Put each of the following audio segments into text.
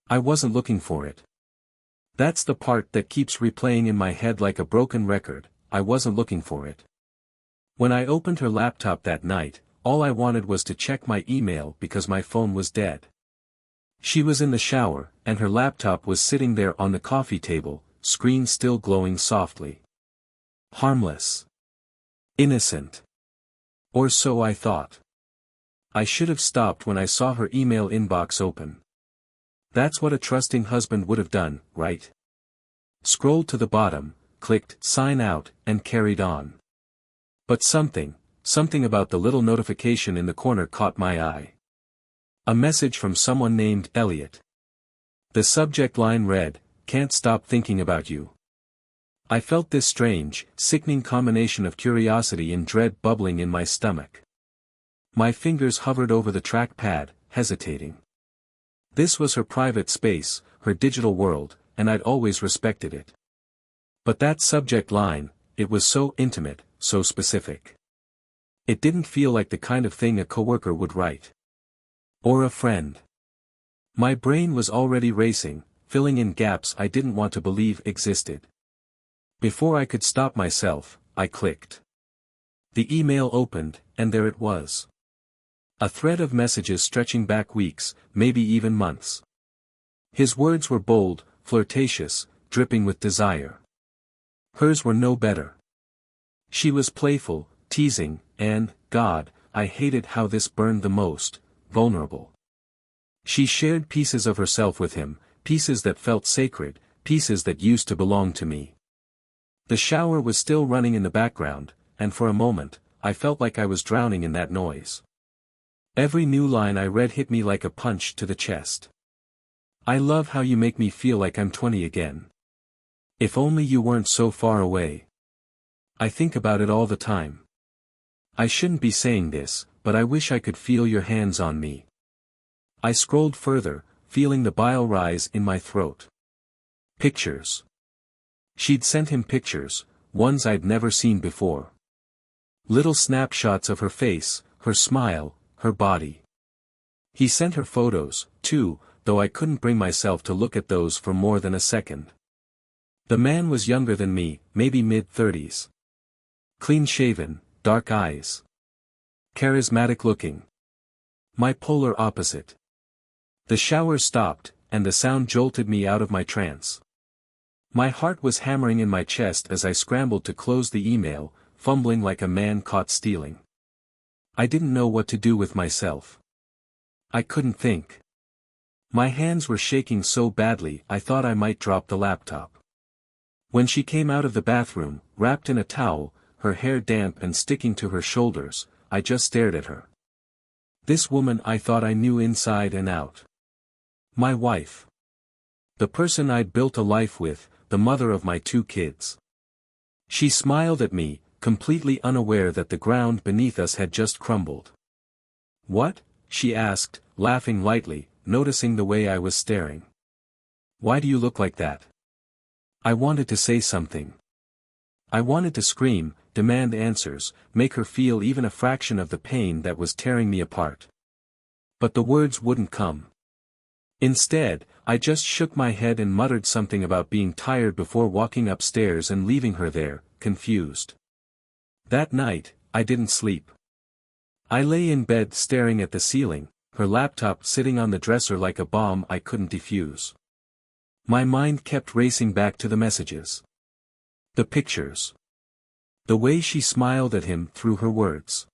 I wasn't looking for it. That's the part that keeps replaying in my head like a broken record. I wasn't looking for it. When I opened her laptop that night, all I wanted was to check my email because my phone was dead. She was in the shower, and her laptop was sitting there on the coffee table, screen still glowing softly. Harmless. Innocent. Or so I thought. I should have stopped when I saw her email inbox open. That's what a trusting husband would have done, right? Scrolled to the bottom, clicked sign out, and carried on. But something about the little notification in the corner caught my eye. A message from someone named Elliot. The subject line read, "Can't stop thinking about you." I felt this strange, sickening combination of curiosity and dread bubbling in my stomach. My fingers hovered over the trackpad, hesitating. This was her private space, her digital world, and I'd always respected it. But that subject line, it was so intimate, so specific. It didn't feel like the kind of thing a coworker would write. Or a friend. My brain was already racing, filling in gaps I didn't want to believe existed. Before I could stop myself, I clicked. The email opened, and there it was. A thread of messages stretching back weeks, maybe even months. His words were bold, flirtatious, dripping with desire. Hers were no better. She was playful, teasing, and, God, I hated how this burned the most, vulnerable. She shared pieces of herself with him, pieces that felt sacred, pieces that used to belong to me. The shower was still running in the background, and for a moment, I felt like I was drowning in that noise. Every new line I read hit me like a punch to the chest. I love how you make me feel like I'm 20 again. If only you weren't so far away. I think about it all the time. I shouldn't be saying this, but I wish I could feel your hands on me. I scrolled further, feeling the bile rise in my throat. Pictures. She'd sent him pictures, ones I'd never seen before. Little snapshots of her face, her smile, her body. He sent her photos, too, though I couldn't bring myself to look at those for more than a second. The man was younger than me, maybe mid-30s. Clean-shaven, dark eyes. Charismatic-looking. My polar opposite. The shower stopped, and the sound jolted me out of my trance. My heart was hammering in my chest as I scrambled to close the email, fumbling like a man caught stealing. I didn't know what to do with myself. I couldn't think. My hands were shaking so badly I thought I might drop the laptop. When she came out of the bathroom, wrapped in a towel, her hair damp and sticking to her shoulders, I just stared at her. This woman I thought I knew inside and out. My wife. The person I'd built a life with, the mother of my 2 kids. She smiled at me, completely unaware that the ground beneath us had just crumbled. "What?" she asked, laughing lightly, noticing the way I was staring. "Why do you look like that?" I wanted to say something. I wanted to scream, demand answers, make her feel even a fraction of the pain that was tearing me apart. But the words wouldn't come. Instead, I just shook my head and muttered something about being tired before walking upstairs and leaving her there, confused. That night, I didn't sleep. I lay in bed staring at the ceiling, her laptop sitting on the dresser like a bomb I couldn't defuse. My mind kept racing back to the messages. The pictures. The way she smiled at him through her words.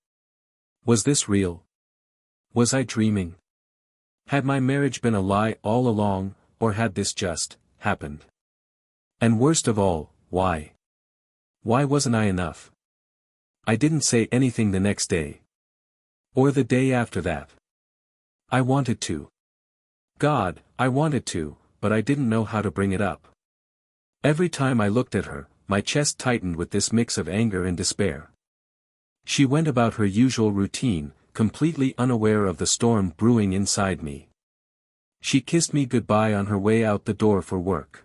Was this real? Was I dreaming? Had my marriage been a lie all along, or had this just happened? And worst of all, why? Why wasn't I enough? I didn't say anything the next day. Or the day after that. I wanted to. God, I wanted to, but I didn't know how to bring it up. Every time I looked at her, my chest tightened with this mix of anger and despair. She went about her usual routine, completely unaware of the storm brewing inside me. She kissed me goodbye on her way out the door for work.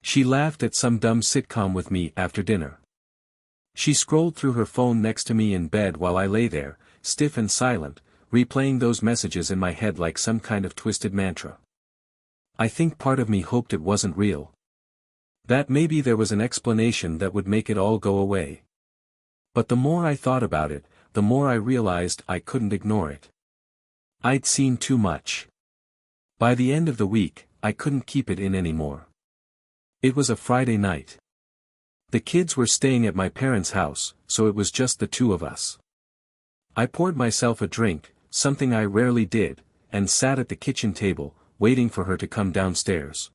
She laughed at some dumb sitcom with me after dinner. She scrolled through her phone next to me in bed while I lay there, stiff and silent, replaying those messages in my head like some kind of twisted mantra. I think part of me hoped it wasn't real. That maybe there was an explanation that would make it all go away. But the more I thought about it, the more I realized I couldn't ignore it. I'd seen too much. By the end of the week, I couldn't keep it in anymore. It was a Friday night. The kids were staying at my parents' house, so it was just the two of us. I poured myself a drink, something I rarely did, and sat at the kitchen table, waiting for her to come downstairs.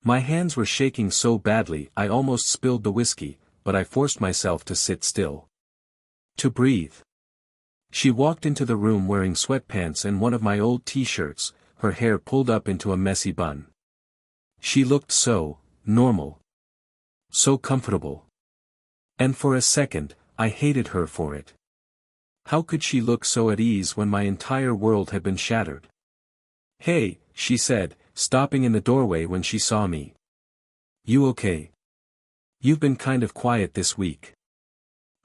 My hands were shaking so badly I almost spilled the whiskey, but I forced myself to sit still. To breathe. She walked into the room wearing sweatpants and one of my old t-shirts, her hair pulled up into a messy bun. She looked so normal. So comfortable. And for a second, I hated her for it. How could she look so at ease when my entire world had been shattered? "Hey," she said, stopping in the doorway when she saw me. "You okay? You've been kind of quiet this week."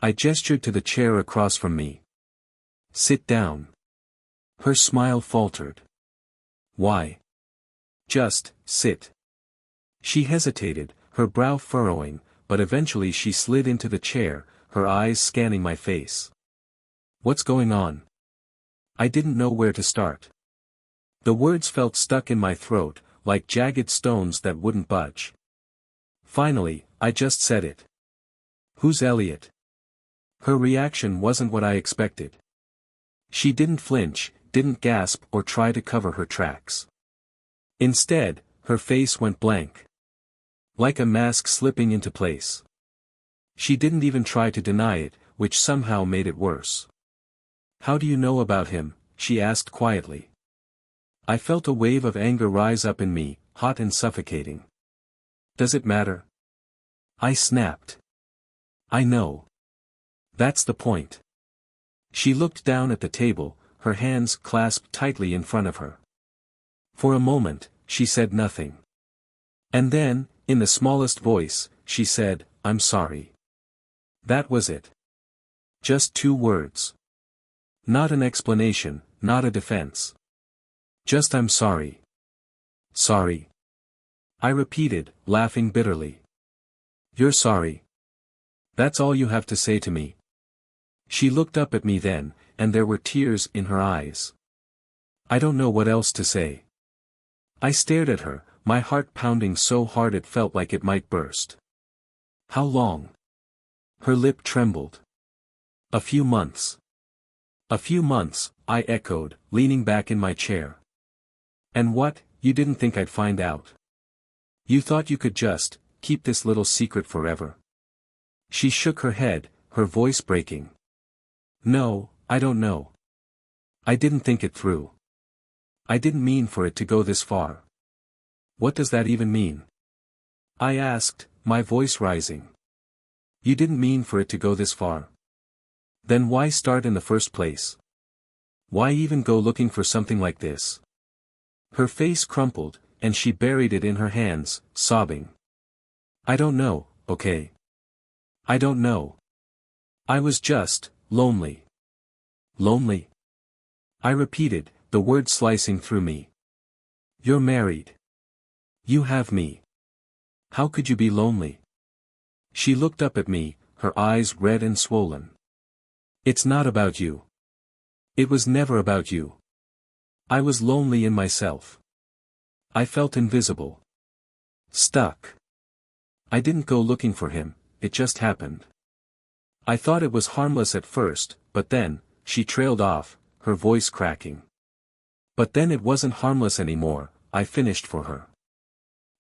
I gestured to the chair across from me. "Sit down." Her smile faltered. "Why?" "Just, sit." She hesitated, her brow furrowing, but eventually she slid into the chair, her eyes scanning my face. "What's going on?" I didn't know where to start. The words felt stuck in my throat, like jagged stones that wouldn't budge. Finally, I just said it. "Who's Elliot?" Her reaction wasn't what I expected. She didn't flinch, didn't gasp or try to cover her tracks. Instead, her face went blank. Like a mask slipping into place. She didn't even try to deny it, which somehow made it worse. "How do you know about him?" she asked quietly. I felt a wave of anger rise up in me, hot and suffocating. "Does it matter?" I snapped. "I know. That's the point." She looked down at the table, her hands clasped tightly in front of her. For a moment, she said nothing. And then, in the smallest voice, she said, "I'm sorry." That was it. Just 2 words. Not an explanation, not a defense. Just "I'm sorry." "Sorry?" I repeated, laughing bitterly. "You're sorry? That's all you have to say to me?" She looked up at me then, and there were tears in her eyes. "I don't know what else to say." I stared at her, my heart pounding so hard it felt like it might burst. "How long?" Her lip trembled. "A few months." "A few months," I echoed, leaning back in my chair. "And what, you didn't think I'd find out? You thought you could just keep this little secret forever?" She shook her head, her voice breaking. "No, I don't know. I didn't think it through. I didn't mean for it to go this far." "What does that even mean?" I asked, my voice rising. "You didn't mean for it to go this far? Then why start in the first place? Why even go looking for something like this?" Her face crumpled, and she buried it in her hands, sobbing. "I don't know, okay? I don't know. I was just lonely." "Lonely?" I repeated, the word slicing through me. "You're married. You have me. How could you be lonely?" She looked up at me, her eyes red and swollen. "It's not about you. It was never about you. I was lonely in myself. I felt invisible. Stuck. I didn't go looking for him, it just happened. I thought it was harmless at first, but then," she trailed off, her voice cracking. "But then it wasn't harmless anymore," I finished for her.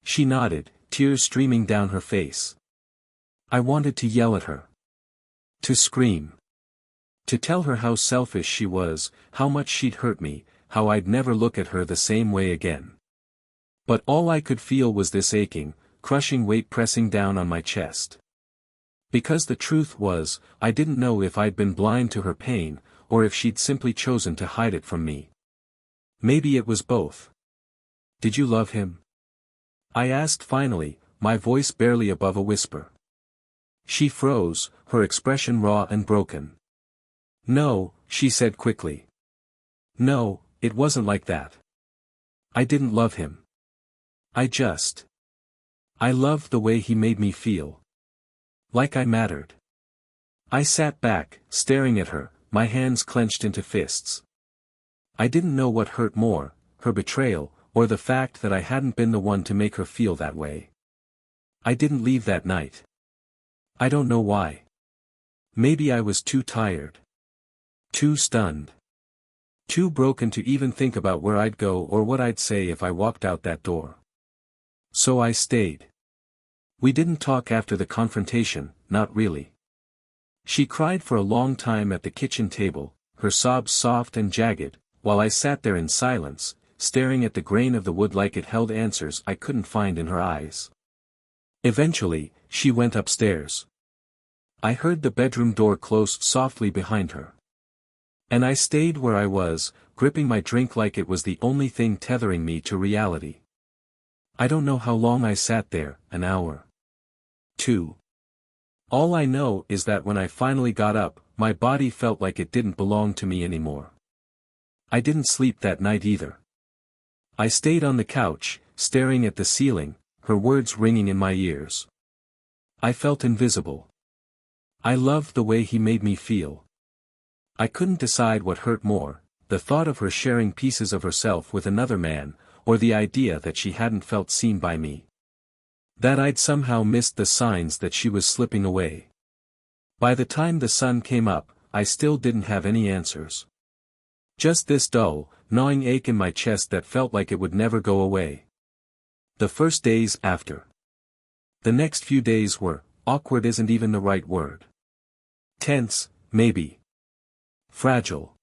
She nodded, tears streaming down her face. I wanted to yell at her. To scream. To tell her how selfish she was, how much she'd hurt me, how I'd never look at her the same way again. But all I could feel was this aching, crushing weight pressing down on my chest. Because the truth was, I didn't know if I'd been blind to her pain, or if she'd simply chosen to hide it from me. Maybe it was both. "Did you love him?" I asked finally, my voice barely above a whisper. She froze, her expression raw and broken. "No," she said quickly. "No, it wasn't like that. I didn't love him. I loved the way he made me feel. Like I mattered. I sat back, staring at her, my hands clenched into fists. I didn't know what hurt more, her betrayal, or the fact that I hadn't been the one to make her feel that way. I didn't leave that night. I don't know why. Maybe I was too tired. Too stunned. Too broken to even think about where I'd go or what I'd say if I walked out that door. So I stayed. We didn't talk after the confrontation, not really. She cried for a long time at the kitchen table, her sobs soft and jagged, while I sat there in silence, staring at the grain of the wood like it held answers I couldn't find in her eyes. Eventually, she went upstairs. I heard the bedroom door close softly behind her. And I stayed where I was, gripping my drink like it was the only thing tethering me to reality. I don't know how long I sat there, an hour. 2. All I know is that when I finally got up, my body felt like it didn't belong to me anymore. I didn't sleep that night either. I stayed on the couch, staring at the ceiling, her words ringing in my ears. I felt invisible. I loved the way he made me feel. I couldn't decide what hurt more, the thought of her sharing pieces of herself with another man, or the idea that she hadn't felt seen by me. That I'd somehow missed the signs that she was slipping away. By the time the sun came up, I still didn't have any answers. Just this dull, gnawing ache in my chest that felt like it would never go away. The first days after. The next few days were, awkward isn't even the right word. Tense, maybe. Fragile.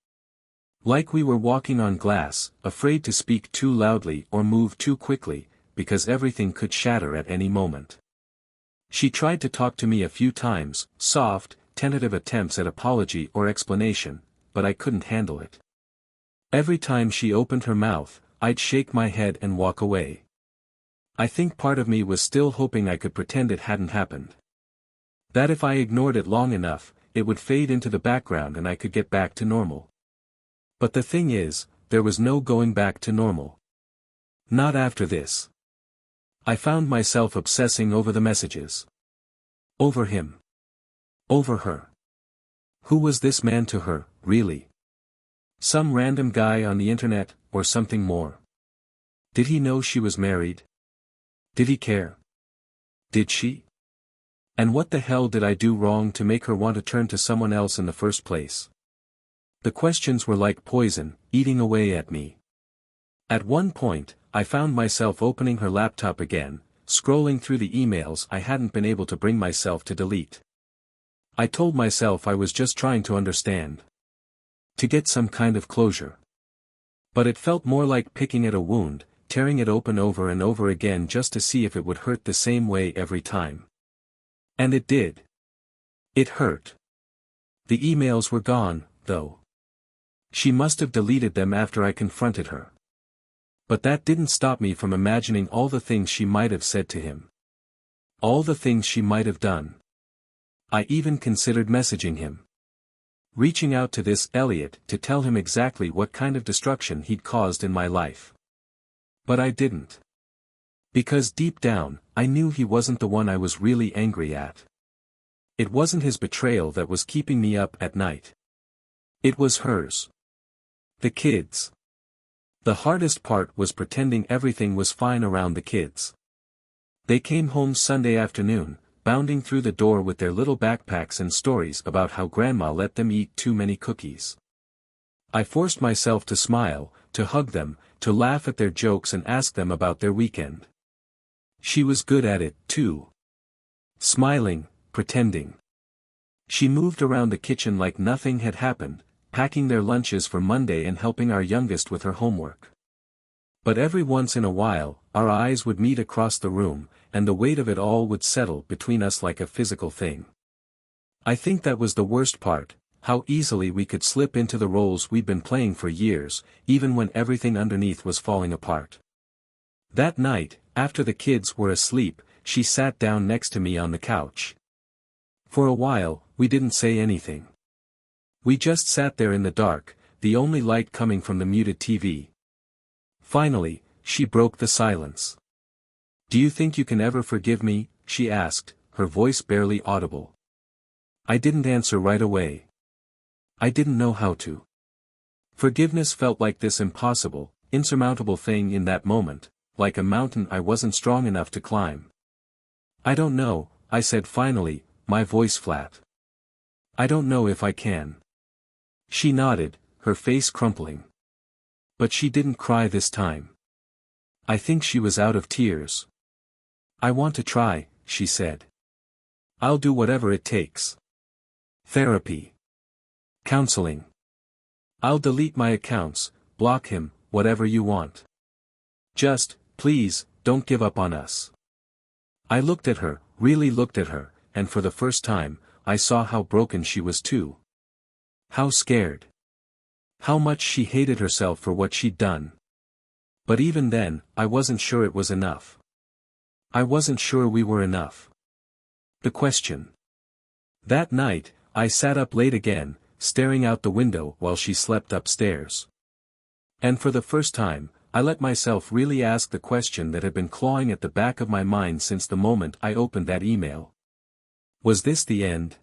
Like we were walking on glass, afraid to speak too loudly or move too quickly, because everything could shatter at any moment. She tried to talk to me a few times, soft, tentative attempts at apology or explanation, but I couldn't handle it. Every time she opened her mouth, I'd shake my head and walk away. I think part of me was still hoping I could pretend it hadn't happened. That if I ignored it long enough, it would fade into the background and I could get back to normal. But the thing is, there was no going back to normal. Not after this. I found myself obsessing over the messages. Over him. Over her. Who was this man to her, really? Some random guy on the internet, or something more? Did he know she was married? Did he care? Did she? And what the hell did I do wrong to make her want to turn to someone else in the first place? The questions were like poison, eating away at me. At one point, I found myself opening her laptop again, scrolling through the emails I hadn't been able to bring myself to delete. I told myself I was just trying to understand. To get some kind of closure. But it felt more like picking at a wound, tearing it open over and over again just to see if it would hurt the same way every time. And it did. It hurt. The emails were gone, though. She must have deleted them after I confronted her. But that didn't stop me from imagining all the things she might have said to him. All the things she might have done. I even considered messaging him. Reaching out to this Elliot to tell him exactly what kind of destruction he'd caused in my life. But I didn't. Because deep down, I knew he wasn't the one I was really angry at. It wasn't his betrayal that was keeping me up at night. It was hers. The kids. The hardest part was pretending everything was fine around the kids. They came home Sunday afternoon, bounding through the door with their little backpacks and stories about how grandma let them eat too many cookies. I forced myself to smile, to hug them, to laugh at their jokes and ask them about their weekend. She was good at it, too. Smiling, pretending. She moved around the kitchen like nothing had happened, packing their lunches for Monday and helping our youngest with her homework. But every once in a while, our eyes would meet across the room, and the weight of it all would settle between us like a physical thing. I think that was the worst part, how easily we could slip into the roles we'd been playing for years, even when everything underneath was falling apart. That night, after the kids were asleep, she sat down next to me on the couch. For a while, we didn't say anything. We just sat there in the dark, the only light coming from the muted TV. Finally, she broke the silence. Do you think you can ever forgive me? She asked, her voice barely audible. I didn't answer right away. I didn't know how to. Forgiveness felt like this impossible, insurmountable thing in that moment, like a mountain I wasn't strong enough to climb. I don't know, I said finally, my voice flat. I don't know if I can. She nodded, her face crumpling. But she didn't cry this time. I think she was out of tears. I want to try, she said. I'll do whatever it takes. Therapy. Counseling. I'll delete my accounts, block him, whatever you want. Just, please, don't give up on us. I looked at her, really looked at her, and for the first time, I saw how broken she was too. How scared. How much she hated herself for what she'd done. But even then, I wasn't sure it was enough. I wasn't sure we were enough. The question. That night, I sat up late again, staring out the window while she slept upstairs. And for the first time, I let myself really ask the question that had been clawing at the back of my mind since the moment I opened that email. Was this the end?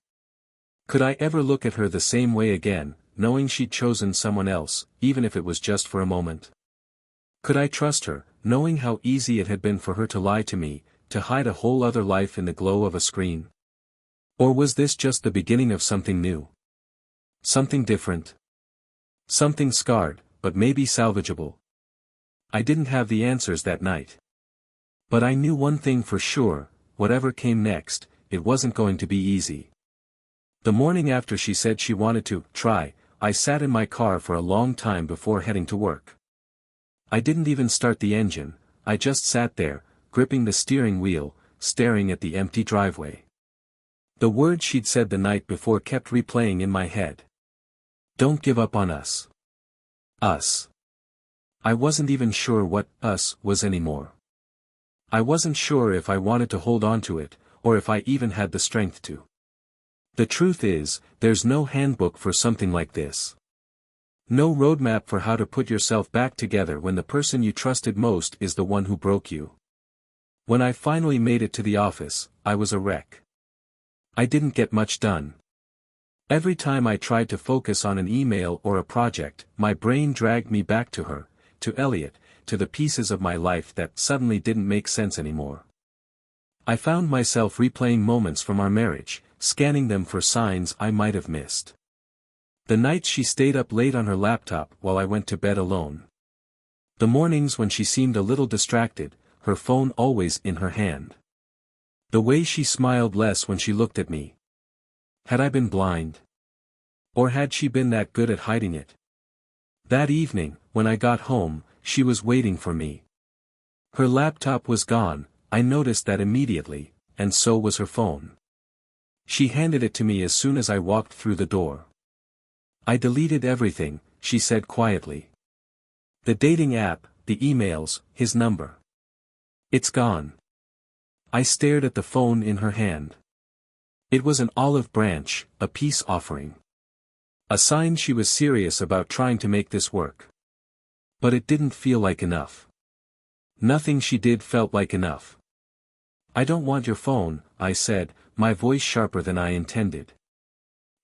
Could I ever look at her the same way again, knowing she'd chosen someone else, even if it was just for a moment? Could I trust her, knowing how easy it had been for her to lie to me, to hide a whole other life in the glow of a screen? Or was this just the beginning of something new? Something different? Something scarred, but maybe salvageable? I didn't have the answers that night. But I knew one thing for sure, whatever came next, it wasn't going to be easy. The morning after she said she wanted to try, I sat in my car for a long time before heading to work. I didn't even start the engine, I just sat there, gripping the steering wheel, staring at the empty driveway. The words she'd said the night before kept replaying in my head. Don't give up on us. Us. I wasn't even sure what us was anymore. I wasn't sure if I wanted to hold on to it, or if I even had the strength to. The truth is, there's no handbook for something like this. No roadmap for how to put yourself back together when the person you trusted most is the one who broke you. When I finally made it to the office, I was a wreck. I didn't get much done. Every time I tried to focus on an email or a project, my brain dragged me back to her, to Elliot, to the pieces of my life that suddenly didn't make sense anymore. I found myself replaying moments from our marriage, scanning them for signs I might have missed. The nights she stayed up late on her laptop while I went to bed alone. The mornings when she seemed a little distracted, her phone always in her hand. The way she smiled less when she looked at me. Had I been blind? Or had she been that good at hiding it? That evening, when I got home, she was waiting for me. Her laptop was gone, I noticed that immediately, and so was her phone. She handed it to me as soon as I walked through the door. I deleted everything, she said quietly. The dating app, the emails, his number. It's gone. I stared at the phone in her hand. It was an olive branch, a peace offering. A sign she was serious about trying to make this work. But it didn't feel like enough. Nothing she did felt like enough. I don't want your phone, I said, my voice sharper than I intended.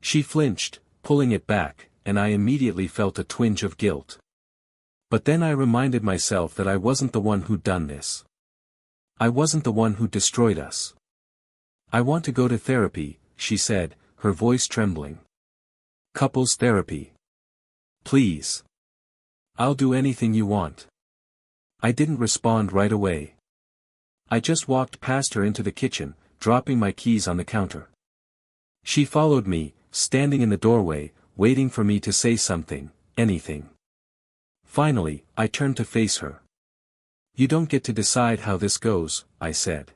She flinched, pulling it back, and I immediately felt a twinge of guilt. But then I reminded myself that I wasn't the one who'd done this. I wasn't the one who destroyed us. I want to go to therapy, she said, her voice trembling. Couples therapy. Please. I'll do anything you want. I didn't respond right away. I just walked past her into the kitchen, dropping my keys on the counter. She followed me, standing in the doorway, waiting for me to say something, anything. Finally, I turned to face her. You don't get to decide how this goes, I said.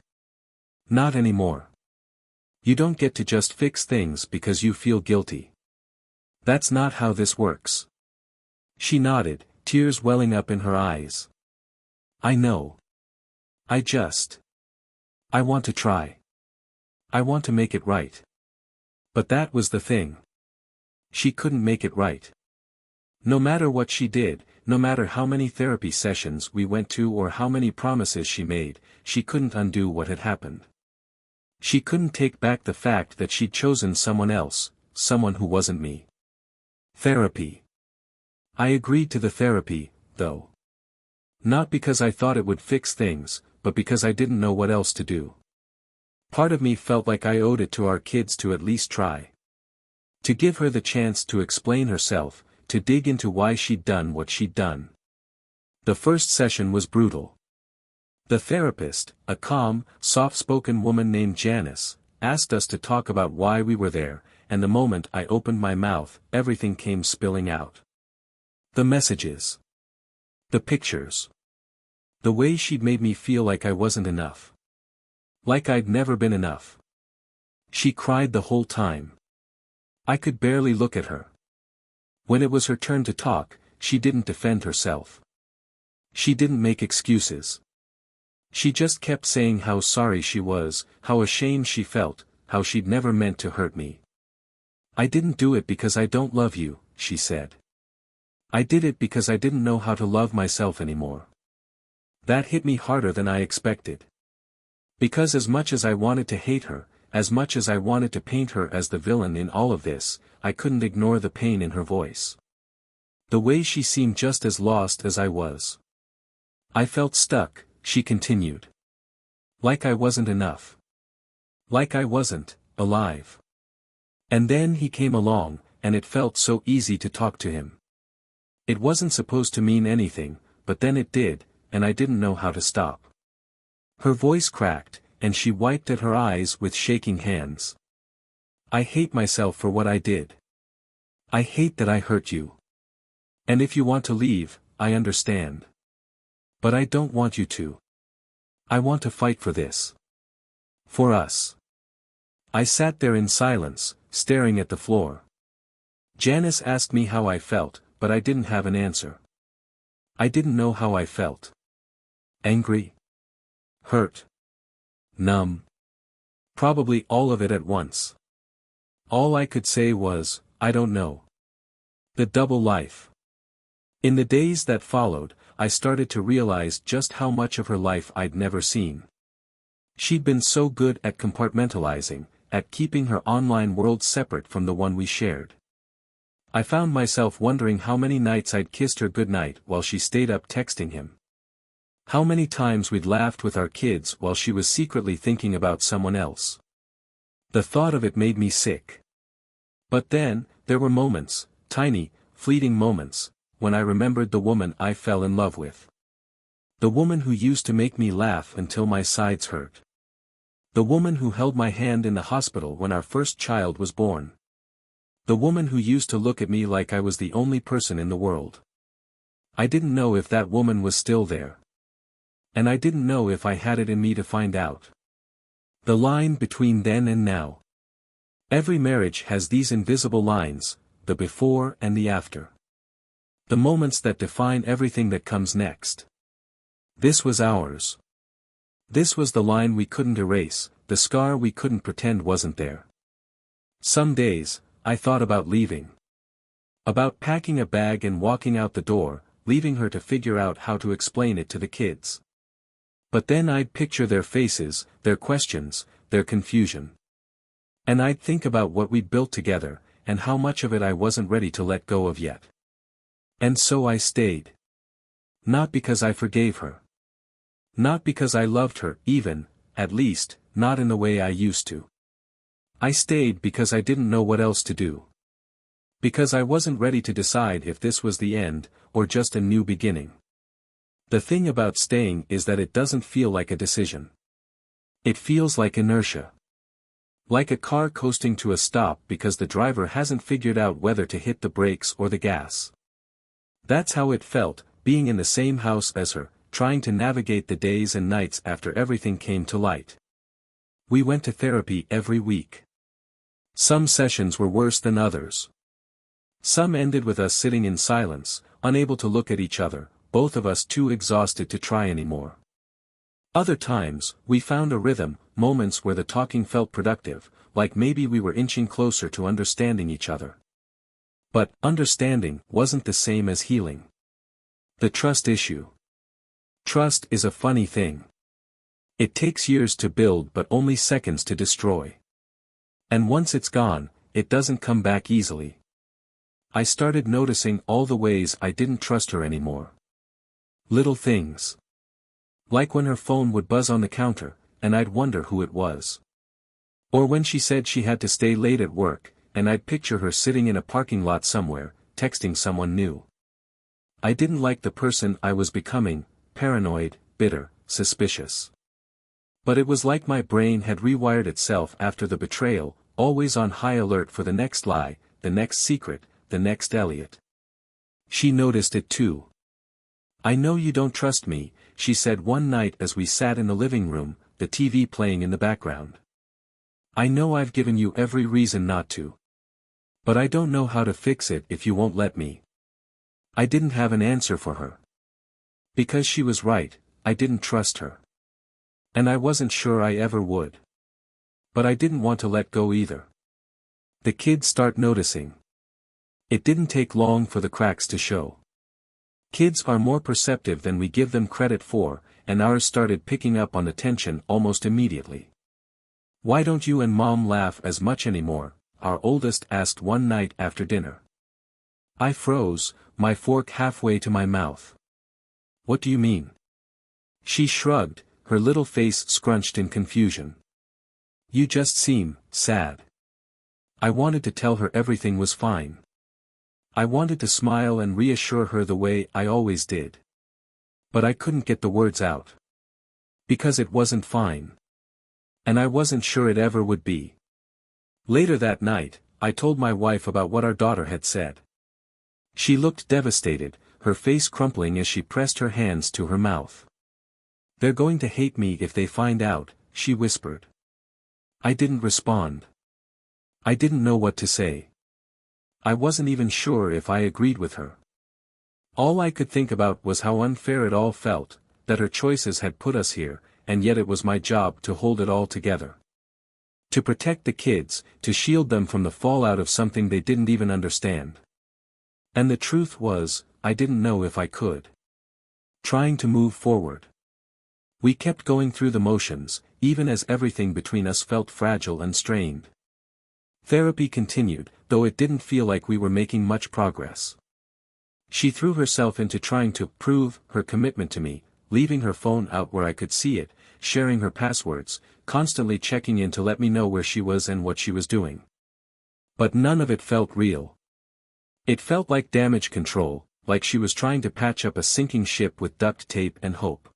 Not anymore. You don't get to just fix things because you feel guilty. That's not how this works. She nodded, tears welling up in her eyes. I know. I want to try. I want to make it right. But that was the thing. She couldn't make it right. No matter what she did, no matter how many therapy sessions we went to or how many promises she made, she couldn't undo what had happened. She couldn't take back the fact that she'd chosen someone else, someone who wasn't me. Therapy. I agreed to the therapy, though. Not because I thought it would fix things, but because I didn't know what else to do. Part of me felt like I owed it to our kids to at least try. To give her the chance to explain herself, to dig into why she'd done what she'd done. The first session was brutal. The therapist, a calm, soft-spoken woman named Janice, asked us to talk about why we were there, and the moment I opened my mouth, everything came spilling out. The messages. The pictures. The way she'd made me feel like I wasn't enough. Like I'd never been enough. She cried the whole time. I could barely look at her. When it was her turn to talk, she didn't defend herself. She didn't make excuses. She just kept saying how sorry she was, how ashamed she felt, how she'd never meant to hurt me. I didn't do it because I don't love you, she said. I did it because I didn't know how to love myself anymore. That hit me harder than I expected. Because as much as I wanted to hate her, as much as I wanted to paint her as the villain in all of this, I couldn't ignore the pain in her voice. The way she seemed just as lost as I was. I felt stuck, she continued. Like I wasn't enough. Like I wasn't alive. And then he came along, and it felt so easy to talk to him. It wasn't supposed to mean anything, but then it did, and I didn't know how to stop. Her voice cracked, and she wiped at her eyes with shaking hands. I hate myself for what I did. I hate that I hurt you. And if you want to leave, I understand. But I don't want you to. I want to fight for this. For us. I sat there in silence, staring at the floor. Janice asked me how I felt, but I didn't have an answer. I didn't know how I felt. Angry? Hurt? Numb? Probably all of it at once. All I could say was, I don't know. The double life. In the days that followed, I started to realize just how much of her life I'd never seen. She'd been so good at compartmentalizing, at keeping her online world separate from the one we shared. I found myself wondering how many nights I'd kissed her goodnight while she stayed up texting him. How many times we'd laughed with our kids while she was secretly thinking about someone else. The thought of it made me sick. But then, there were moments, tiny, fleeting moments, when I remembered the woman I fell in love with. The woman who used to make me laugh until my sides hurt. The woman who held my hand in the hospital when our first child was born. The woman who used to look at me like I was the only person in the world. I didn't know if that woman was still there. And I didn't know if I had it in me to find out. The line between then and now. Every marriage has these invisible lines, the before and the after. The moments that define everything that comes next. This was ours. This was the line we couldn't erase, the scar we couldn't pretend wasn't there. Some days, I thought about leaving. About packing a bag and walking out the door, leaving her to figure out how to explain it to the kids. But then I'd picture their faces, their questions, their confusion. And I'd think about what we'd built together, and how much of it I wasn't ready to let go of yet. And so I stayed. Not because I forgave her. Not because I loved her, even, at least, not in the way I used to. I stayed because I didn't know what else to do. Because I wasn't ready to decide if this was the end, or just a new beginning. The thing about staying is that it doesn't feel like a decision. It feels like inertia. Like a car coasting to a stop because the driver hasn't figured out whether to hit the brakes or the gas. That's how it felt, being in the same house as her, trying to navigate the days and nights after everything came to light. We went to therapy every week. Some sessions were worse than others. Some ended with us sitting in silence, unable to look at each other, both of us too exhausted to try anymore. Other times, we found a rhythm, moments where the talking felt productive, like maybe we were inching closer to understanding each other. But understanding wasn't the same as healing. The trust issue. Trust is a funny thing. It takes years to build but only seconds to destroy. And once it's gone, it doesn't come back easily. I started noticing all the ways I didn't trust her anymore. Little things. Like when her phone would buzz on the counter, and I'd wonder who it was. Or when she said she had to stay late at work, and I'd picture her sitting in a parking lot somewhere, texting someone new. I didn't like the person I was becoming, paranoid, bitter, suspicious. But it was like my brain had rewired itself after the betrayal, always on high alert for the next lie, the next secret, the next Elliot. She noticed it too. "I know you don't trust me," she said one night as we sat in the living room, the TV playing in the background. "I know I've given you every reason not to. But I don't know how to fix it if you won't let me." I didn't have an answer for her. Because she was right, I didn't trust her. And I wasn't sure I ever would. But I didn't want to let go either. The kids start noticing. It didn't take long for the cracks to show. Kids are more perceptive than we give them credit for, and ours started picking up on the tension almost immediately. "Why don't you and Mom laugh as much anymore?" our oldest asked one night after dinner. I froze, my fork halfway to my mouth. "What do you mean?" She shrugged, her little face scrunched in confusion. "You just seem sad." I wanted to tell her everything was fine. I wanted to smile and reassure her the way I always did. But I couldn't get the words out. Because it wasn't fine. And I wasn't sure it ever would be. Later that night, I told my wife about what our daughter had said. She looked devastated, her face crumpling as she pressed her hands to her mouth. "They're going to hate me if they find out," she whispered. I didn't respond. I didn't know what to say. I wasn't even sure if I agreed with her. All I could think about was how unfair it all felt, that her choices had put us here, and yet it was my job to hold it all together. To protect the kids, to shield them from the fallout of something they didn't even understand. And the truth was, I didn't know if I could. Trying to move forward. We kept going through the motions, even as everything between us felt fragile and strained. Therapy continued, though it didn't feel like we were making much progress. She threw herself into trying to prove her commitment to me, leaving her phone out where I could see it, sharing her passwords, constantly checking in to let me know where she was and what she was doing. But none of it felt real. It felt like damage control, like she was trying to patch up a sinking ship with duct tape and hope.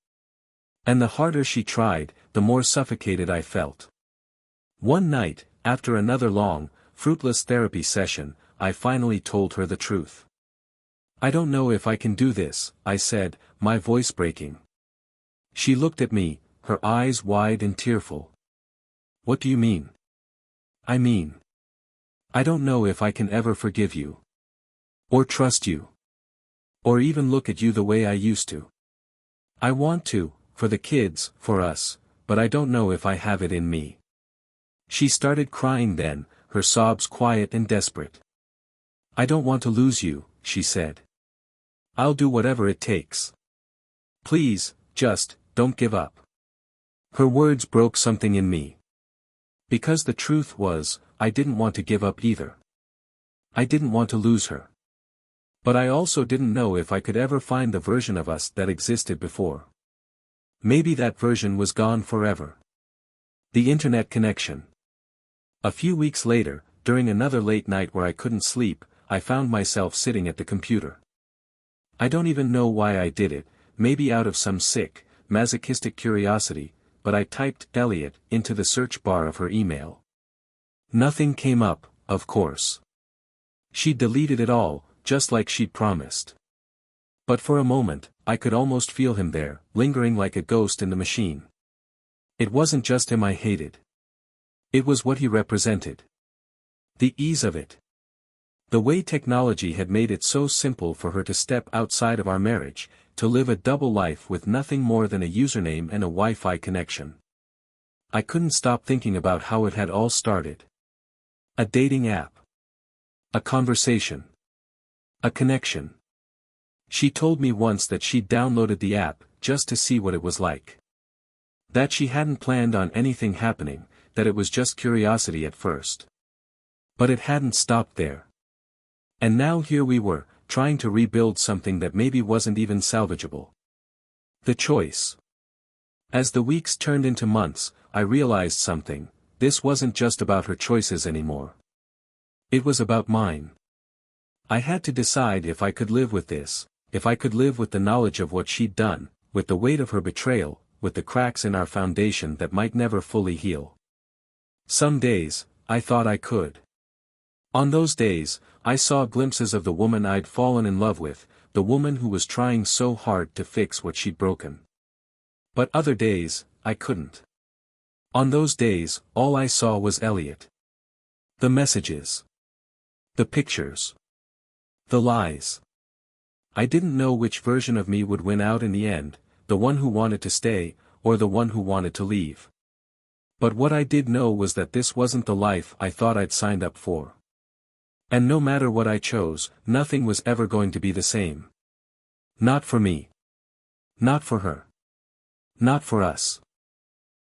And the harder she tried, the more suffocated I felt. One night, after another long, fruitless therapy session, I finally told her the truth. "I don't know if I can do this," I said, my voice breaking. She looked at me, her eyes wide and tearful. "What do you mean?" "I mean, I don't know if I can ever forgive you. Or trust you. Or even look at you the way I used to. I want to, for the kids, for us, but I don't know if I have it in me." She started crying then, her sobs quiet and desperate. "I don't want to lose you," she said. "I'll do whatever it takes. Please, just, don't give up." Her words broke something in me. Because the truth was, I didn't want to give up either. I didn't want to lose her. But I also didn't know if I could ever find the version of us that existed before. Maybe that version was gone forever. The internet connection. A few weeks later, during another late night where I couldn't sleep, I found myself sitting at the computer. I don't even know why I did it, maybe out of some sick, masochistic curiosity, but I typed "Elliot" into the search bar of her email. Nothing came up, of course. She'd deleted it all, just like she'd promised. But for a moment, I could almost feel him there, lingering like a ghost in the machine. It wasn't just him I hated. It was what he represented. The ease of it. The way technology had made it so simple for her to step outside of our marriage, to live a double life with nothing more than a username and a Wi-Fi connection. I couldn't stop thinking about how it had all started. A dating app. A conversation. A connection. She told me once that she'd downloaded the app, just to see what it was like. That she hadn't planned on anything happening, that it was just curiosity at first. But it hadn't stopped there. And now here we were, trying to rebuild something that maybe wasn't even salvageable. The choice. As the weeks turned into months, I realized something: this wasn't just about her choices anymore. It was about mine. I had to decide if I could live with this, if I could live with the knowledge of what she'd done, with the weight of her betrayal, with the cracks in our foundation that might never fully heal. Some days, I thought I could. On those days, I saw glimpses of the woman I'd fallen in love with, the woman who was trying so hard to fix what she'd broken. But other days, I couldn't. On those days, all I saw was Elliot. The messages. The pictures. The lies. I didn't know which version of me would win out in the end, the one who wanted to stay, or the one who wanted to leave. But what I did know was that this wasn't the life I thought I'd signed up for. And no matter what I chose, nothing was ever going to be the same. Not for me. Not for her. Not for us.